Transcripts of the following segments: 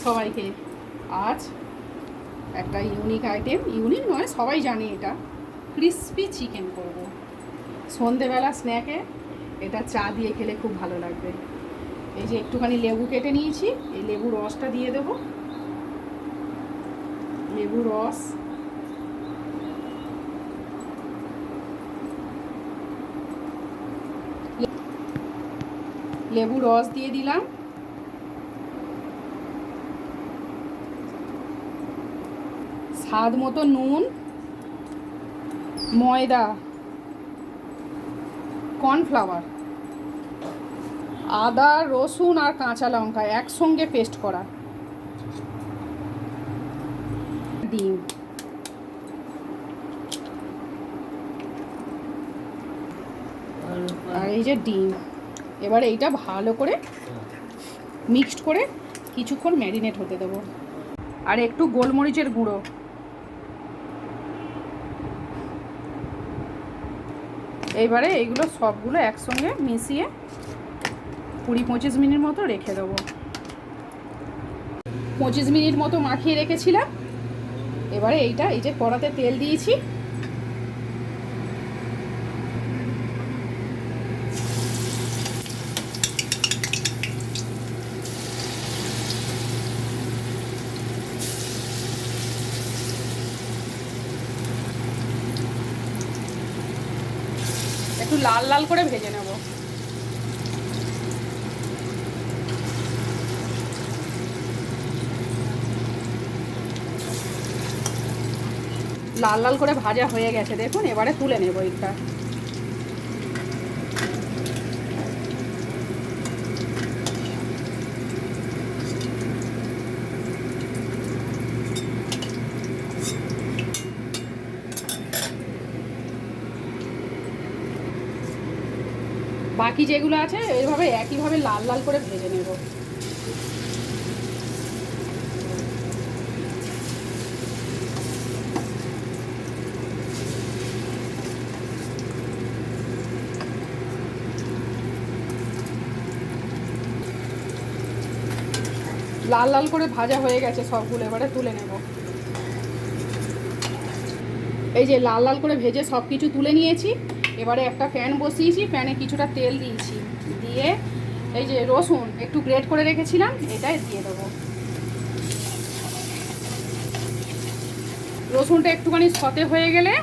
সবাইকে। আজ একটা ইউনিক আইটেম, ইউনিক নয় সবাই জানে এটা, ক্রিসপি চিকেন করব। সন্ধেবেলা স্ন্যাকে এটা চা দিয়ে খেলে খুব ভালো লাগবে। এই যে একটুখানি লেবু কেটে নিয়েছি, এই লেবু রসটা দিয়ে দেবো। লেবু রস, লেবু রস দিয়ে দিলাম। স্বাদ মতো নুন, ময়দা, কর্নফ্লাওয়ার, আদা রসুন আর কাঁচা লঙ্কা একসঙ্গে পেস্ট করা, ডিম, আর এই যে ডিম। এবার এইটা ভালো করে মিক্সড করে কিছুক্ষণ ম্যারিনেট হতে দেবো। আর একটু গোলমরিচের গুঁড়ো, এইবারে এইগুলো সবগুলো একসঙ্গে মিশিয়ে 20-25 মিনিট মতো রেখে দেবো। 25 মিনিট মতো মাখিয়ে রেখেছিলাম। এবারে এইটা, এই যে কড়াতে তেল দিয়েছি, একটু লাল লাল করে ভেজে নেব। লাল লাল করে ভাজা হয়ে গেছে দেখুন, এবারে তুলে নেব এটা। বাকি যেগুলো আছে এইভাবে একইভাবে লাল লাল করে ভেজে নেব। লাল লাল করে ভাজা হয়ে গেছে সবগুলো, এবারে তুলে নেব। এই যে লাল লাল করে ভেজে সব কিছু তুলে নিয়েছি। এবারে একটা প্যান বসিয়েছি, প্যানে কিছুটা তেল দিয়েছি, দিয়ে এই যে রসুন একটু গ্রেট করে রেখেছিলাম এটাই দিয়ে দেবো। রসুনটা একটুখানি সতে হয়ে গেলে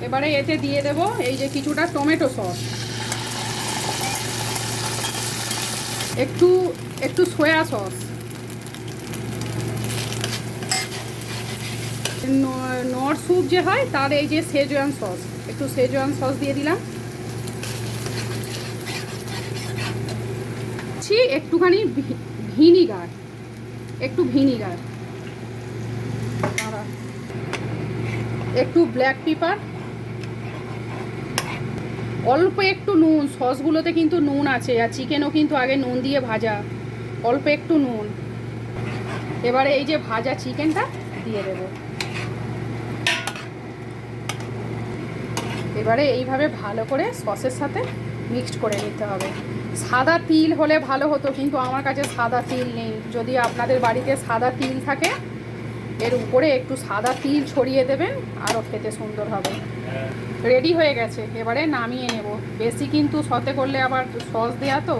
এবারে এতে দিয়ে দেব এই যে কিছুটা টমেটো সস, একটু একটু সয়া সস, নর স্যুপ যে হয় তার এই যে শেজওয়ান সস, একটু শেজওয়ান সস দিয়ে দিলাম। একটুখানি ভিনিগার, একটু ভিনিগার, একটু ব্ল্যাক পেপার, অল্প একটু নুন, সসগুলোতে কিন্তু নুন আছে আর চিকেনও কিন্তু আগে নুন দিয়ে ভাজা, অল্প একটু নুন। এবারে এই যে ভাজা চিকেনটা দিয়ে দেব। এবারে এইভাবে ভালো করে সসের সাথে মিক্সড করে নিতে হবে। সাদা তিল হলে ভালো হতো, কিন্তু আমার কাছে সাদা তিল নেই। যদি আপনাদের বাড়িতে সাদা তিল থাকে এর উপরে একটু সাদা তিল ছড়িয়ে দেবেন, আরও খেতে সুন্দর হবে। রেডি হয়ে গেছে, এবারে নামিয়ে নেব। বেশি কিন্তু সতে করলে আবার সস দেওয়া তো,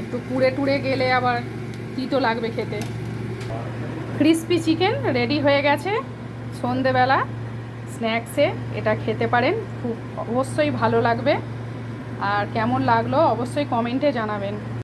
একটু পুড়ে টুড়ে গেলে আবার তিতো লাগবে খেতে। ক্রিসপি চিকেন রেডি হয়ে গেছে। সন্ধেবেলা স্ন্যাক্সে এটা খেতে পারেন, খুব অবশ্যই ভালো লাগবে। আর কেমন লাগলো অবশ্যই কমেন্টে জানাবেন।